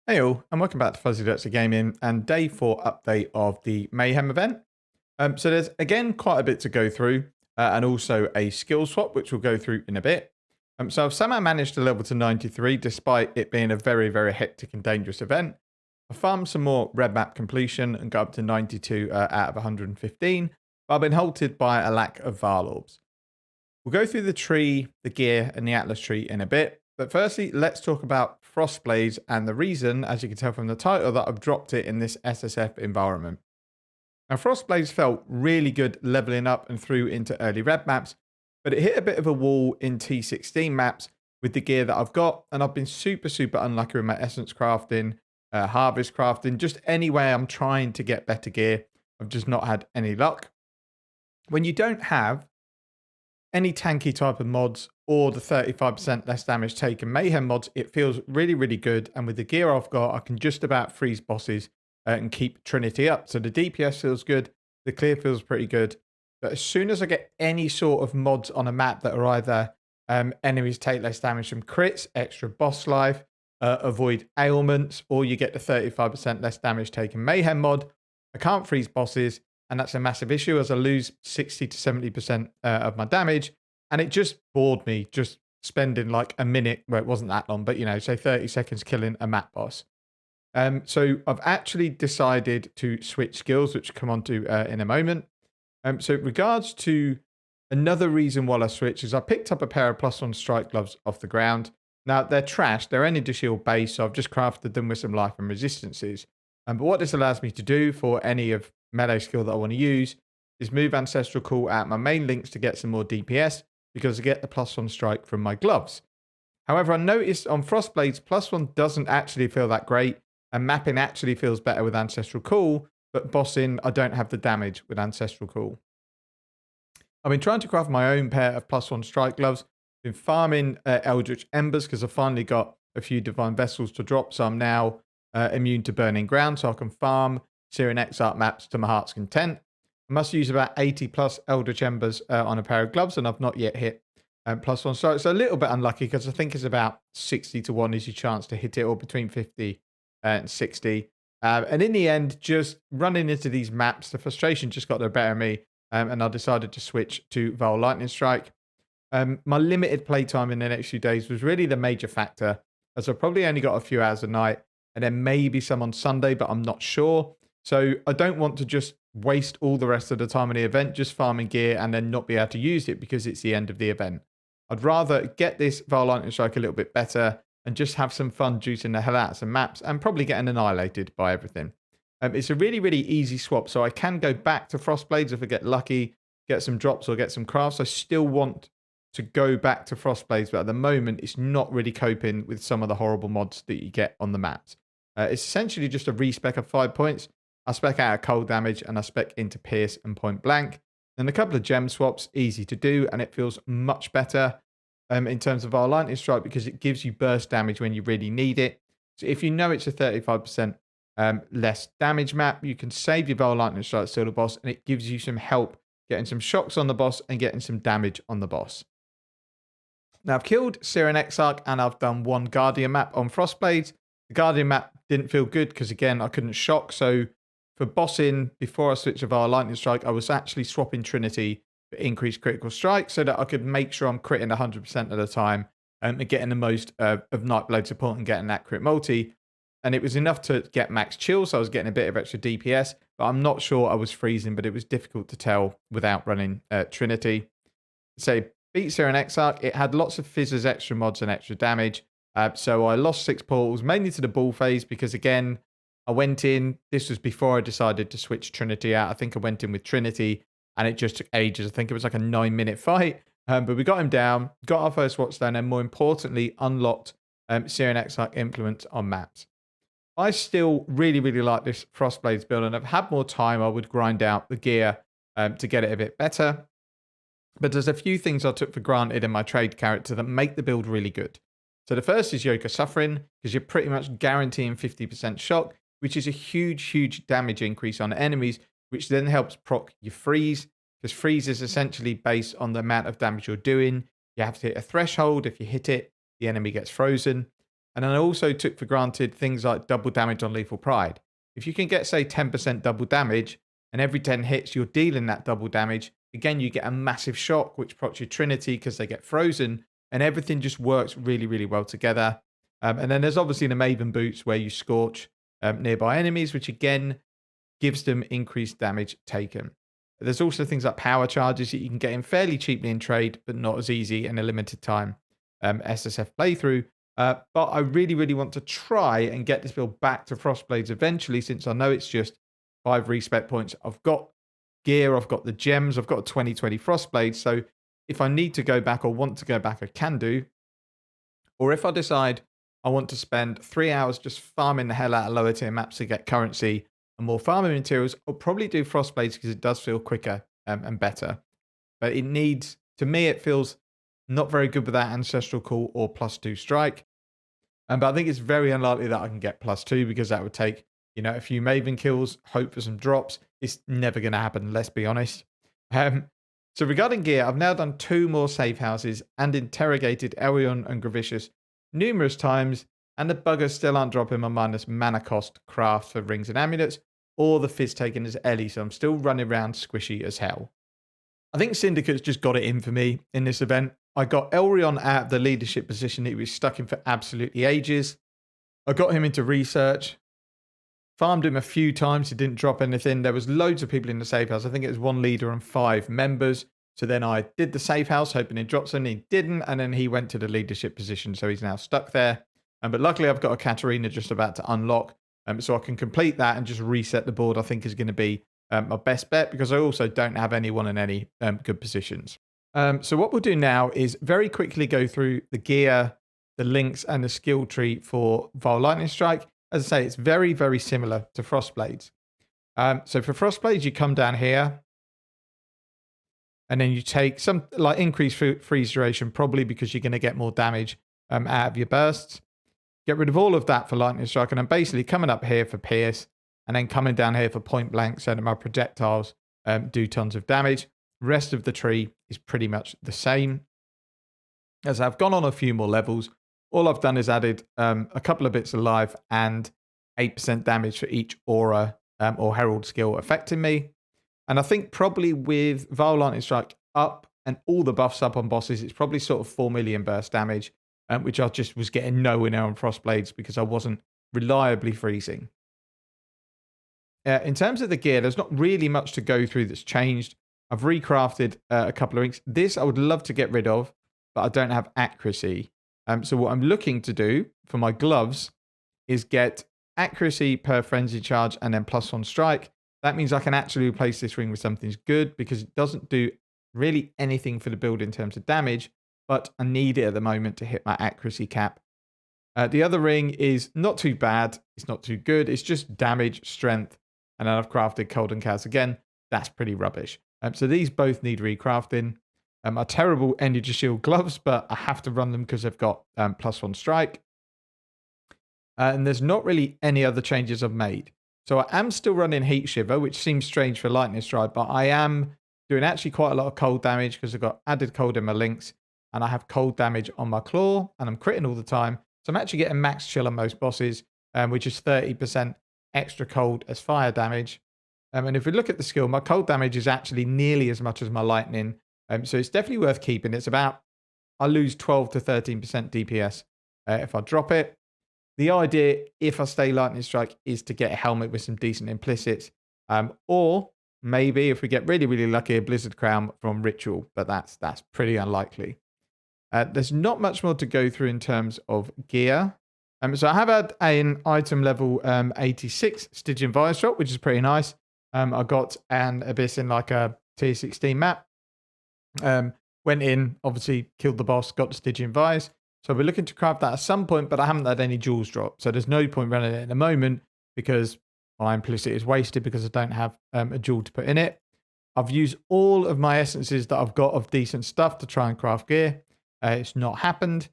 Hey all, and welcome back to Fuzzy Dirty Gaming and day 4 update of the Mayhem event. So there's again quite a bit to go through and also a skill swap, which we'll go through in a bit. So I've somehow managed to level to 93 despite it being a very, very hectic and dangerous event. I farmed some more red map completion and got up to 92 out of 115, but I've been halted by a lack of Vaal orbs. We'll go through the tree, the gear, and the Atlas tree in a bit. But firstly, let's talk about Frostblades and the reason, as you can tell from the title, that I've dropped it in this SSF environment. Now, Frostblades felt really good leveling up and through into early red maps, but it hit a bit of a wall in T16 maps with the gear that I've got, and I've been super, super unlucky with my essence crafting, harvest crafting, just any way I'm trying to get better gear. I've just not had any luck. When you don't have any tanky type of mods or the 35% less damage taken Mayhem mods, it feels really, really good. And with the gear I've got, I can just about freeze bosses and keep Trinity up. So the DPS feels good. The clear feels pretty good. But as soon as I get any sort of mods on a map that are either enemies take less damage from crits, extra boss life, avoid ailments, or you get the 35% less damage taken Mayhem mod, I can't freeze bosses. And that's a massive issue as I lose 60 to 70% of my damage. And it just bored me just spending like a minute, well, it wasn't that long, but say 30 seconds killing a map boss. So I've actually decided to switch skills, which I'll come on to in a moment. So in regards to another reason why I switched is I picked up a pair of +1 strike gloves off the ground. Now they're trash, they're energy shield base, so I've just crafted them with some life and resistances. But what this allows me to do for any of melee skill that I want to use is move Ancestral Call out my main links to get some more DPS because I get the +1 strike from my gloves. However, I noticed on Frostblades, +1 doesn't actually feel that great, and mapping actually feels better with Ancestral Call, but bossing, I don't have the damage with Ancestral Call. I've been trying to craft my own pair of +1 strike gloves, been farming Eldritch Embers because I finally got a few Divine Vessels to drop, so I'm now immune to Burning Ground, so I can farm Syrian Exarch maps to my heart's content. I must use about 80 plus Eldritch Embers on a pair of gloves, and I've not yet hit +1 strike. So a little bit unlucky because I think it's about 60 to 1 is your chance to hit it, or between 50 and 60. And in the end, just running into these maps, the frustration just got the better of me, and I decided to switch to Vaal Lightning Strike. My limited playtime in the next few days was really the major factor, as I probably only got a few hours a night, and then maybe some on Sunday, but I'm not sure. So I don't want to just waste all the rest of the time in the event just farming gear and then not be able to use it because it's the end of the event. I'd rather get this Vaal Lightning Strike a little bit better and just have some fun juicing the hell out of some maps and probably getting annihilated by everything. It's a really, really easy swap, so I can go back to Frostblades if I get lucky, get some drops or get some crafts. I still want to go back to Frostblades, but at the moment it's not really coping with some of the horrible mods that you get on the maps. It's essentially just a respec of 5 points. I spec out of cold damage and I spec into pierce and point blank. Then a couple of gem swaps, easy to do, and it feels much better in terms of our Lightning Strike because it gives you burst damage when you really need it. So if you know it's a 35% less damage map, you can save your Vaal Lightning Strike still the boss, and it gives you some help getting some shocks on the boss and getting some damage on the boss. Now I've killed Syrian Exarch and I've done one Guardian map on Frostblades. The Guardian map didn't feel good because again I couldn't shock, so for bossing, before I switched to Vaal Lightning Strike, I was actually swapping Trinity for increased critical strike so that I could make sure I'm critting 100% of the time and getting the most of Nightblade support and getting that crit multi. And it was enough to get max chill, so I was getting a bit of extra DPS, but I'm not sure I was freezing, but it was difficult to tell without running Trinity. So beat Syrian Exarch, it had lots of fizzes, extra mods, and extra damage. So I lost 6 portals, mainly to the ball phase, because again, I went in, this was before I decided to switch Trinity out. I think I went in with Trinity and it just took ages. I think it was like a 9-minute fight. But we got him down, got our first watchstone, and more importantly, unlocked Syrian Exarch influence on maps. I still really, really like this Frostblades build, and I've had more time, I would grind out the gear to get it a bit better. But there's a few things I took for granted in my trade character that make the build really good. So the first is Yoke of Suffering, because you're pretty much guaranteeing 50% shock, which is a huge, huge damage increase on enemies, which then helps proc your freeze, because freeze is essentially based on the amount of damage you're doing. You have to hit a threshold. If you hit it, the enemy gets frozen. And then I also took for granted things like double damage on Lethal Pride. If you can get, say, 10% double damage, and every 10 hits you're dealing that double damage, again, you get a massive shock, which procs your Trinity because they get frozen, and everything just works really, really well together. And then there's obviously the Maven boots where you scorch nearby enemies, which again gives them increased damage taken. There's also things like power charges that you can get in fairly cheaply in trade, but not as easy in a limited time SSF playthrough. But I really, really want to try and get this build back to Frostblades eventually, since I know it's just 5 respec points. I've got gear, I've got the gems, I've got a 2020 Frostblades. So if I need to go back or want to go back, I can do. Or if I decide I want to spend 3 hours just farming the hell out of lower tier maps to get currency and more farming materials, I'll probably do Frostblades because it does feel quicker and better. But it needs, to me, it feels not very good with that Ancestral Call or +2 Strike. But I think it's very unlikely that I can get +2 because that would take, a few Maven kills, hope for some drops. It's never going to happen, let's be honest. So regarding gear, I've now done 2 more safe houses and interrogated Elyon and Gravicious numerous times, and the buggers still aren't dropping my minus mana cost craft for rings and amulets, or the fizz taken as Ellie, so I'm still running around squishy as hell. I think Syndicate's just got it in for me in this event. I got Elryon out of the leadership position that he was stuck in for absolutely ages. I got him into research, farmed him a few times, he didn't drop anything. There was loads of people in the safe house. I think it was 1 leader and 5 members. So then I did the safe house, hoping he dropped something. He didn't, and then he went to the leadership position, so he's now stuck there. But luckily, I've got a Katarina just about to unlock, so I can complete that and just reset the board. I think is going to be my best bet, because I also don't have anyone in any good positions. So what we'll do now is very quickly go through the gear, the links, and the skill tree for Vaal Lightning Strike. As I say, it's very, very similar to Frostblades. So for Frostblades, you come down here, and then you take some like increased freeze duration, probably because you're going to get more damage out of your bursts. Get rid of all of that for Lightning Strike, and I'm basically coming up here for Pierce, and then coming down here for Point Blank, so that my projectiles do tons of damage. Rest of the tree is pretty much the same. As I've gone on a few more levels, all I've done is added a couple of bits of life and 8% damage for each aura or herald skill affecting me. And I think probably with Vaal Lightning Strike up and all the buffs up on bosses, it's probably sort of 4 million burst damage, which I just was getting nowhere near on Frostblades because I wasn't reliably freezing. In terms of the gear, there's not really much to go through that's changed. I've recrafted a couple of rings. This I would love to get rid of, but I don't have accuracy. So what I'm looking to do for my gloves is get accuracy per frenzy charge and then +1 strike. That means I can actually replace this ring with something good, because it doesn't do really anything for the build in terms of damage, but I need it at the moment to hit my accuracy cap. The other ring is not too bad. It's not too good. It's just damage, strength, and then I've crafted Cold and Chaos again. That's pretty rubbish. So these both need recrafting. Are terrible energy shield gloves, but I have to run them because they've got +1 strike. And there's not really any other changes I've made. So I am still running Heat Shiver, which seems strange for Lightning Strike, but I am doing actually quite a lot of cold damage because I've got added cold in my links, and I have cold damage on my claw, and I'm critting all the time. So I'm actually getting max chill on most bosses, which is 30% extra cold as fire damage. And if we look at the skill, my cold damage is actually nearly as much as my lightning. So it's definitely worth keeping. It's about, I lose 12 to 13% DPS if I drop it. The idea, if I stay Lightning Strike, is to get a helmet with some decent implicits. Or maybe, if we get really, really lucky, a Blizzard Crown from Ritual. But that's pretty unlikely. There's not much more to go through in terms of gear. So I have had an item level 86 Stygian Virus drop, which is pretty nice. I got an Abyss in like a tier 16 map. Went in, obviously killed the boss, got the Stygian Virus. So we're looking to craft that at some point, but I haven't had any jewels drop. So there's no point running it at the moment because my implicit is wasted because I don't have a jewel to put in it. I've used all of my essences that I've got of decent stuff to try and craft gear. It's not happened.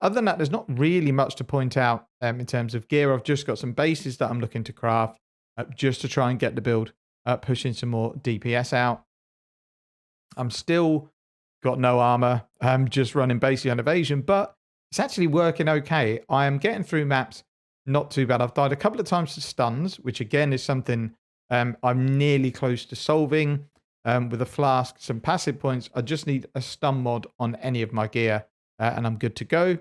Other than that, there's not really much to point out in terms of gear. I've just got some bases that I'm looking to craft just to try and get the build pushing some more DPS out. I'm still got no armor. I'm just running basically on evasion, but It's actually working okay. I am getting through maps not too bad. I've died a couple of times to stuns, which again is something I'm nearly close to solving. With a flask, some passive points. I just need a stun mod on any of my gear and I'm good to go.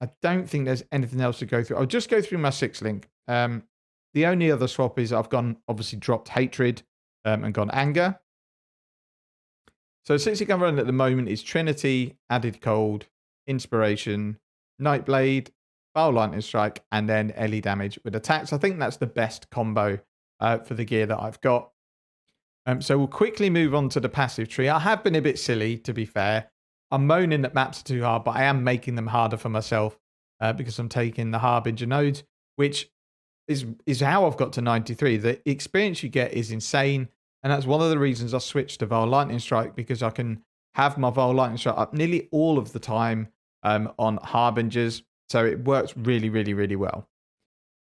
I don't think there's anything else to go through. I'll just go through my 6-link. The only other swap is I've gone, obviously dropped Hatred and gone Anger. So 6-link I'm running at the moment is Trinity, Added Cold, Inspiration, Nightblade, Vaal Lightning Strike, and then LE damage with attacks. I think that's the best combo for the gear that I've got. So we'll quickly move on to the passive tree. I have been a bit silly, to be fair. I'm moaning that maps are too hard, but I am making them harder for myself because I'm taking the Harbinger nodes, which is how I've got to 93. The experience you get is insane, and that's one of the reasons I switched to Vaal Lightning Strike, because I can have my Vaal Lightning Strike up nearly all of the time on Harbingers, so it works really, really, really well.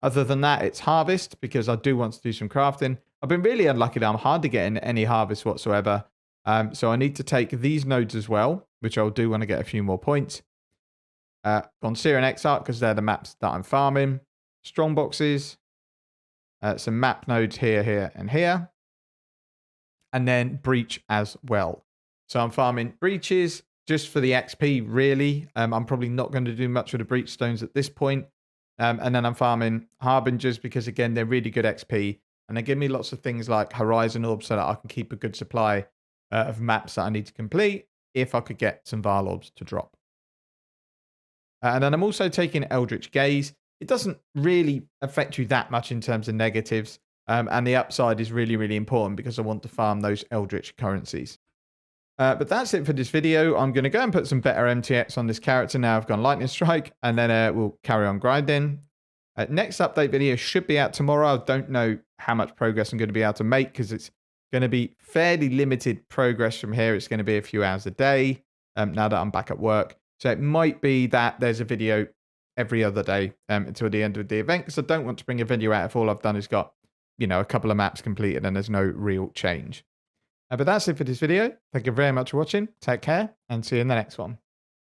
Other than that, it's Harvest, because I do want to do some crafting. I've been really unlucky that I'm hard to get in any harvest whatsoever. So I need to take these nodes as well, which I'll do when I get a few more points. On Seer and Exile, because they're the maps that I'm farming. Strong boxes. Some map nodes here, here, and here. And then Breach as well. So I'm farming Breaches just for the XP, really. I'm probably not going to do much with the Breach Stones at this point. And then I'm farming Harbingers because, again, they're really good XP. And they give me lots of things like Horizon Orbs so that I can keep a good supply of maps that I need to complete if I could get some Vaal Orbs to drop. And then I'm also taking Eldritch Gaze. It doesn't really affect you that much in terms of negatives. And the upside is really, really important because I want to farm those Eldritch currencies. But that's it for this video. I'm going to go and put some better MTX on this character now. I've gone Lightning Strike, and then we'll carry on grinding. Next update video should be out tomorrow. I don't know how much progress I'm going to be able to make because it's going to be fairly limited progress from here. It's going to be a few hours a day now that I'm back at work. So it might be that there's a video every other day until the end of the event, because I don't want to bring a video out if all I've done is got, you know, a couple of maps completed and there's no real change. But that's it for this video. Thank you very much for watching. Take care and see you in the next one.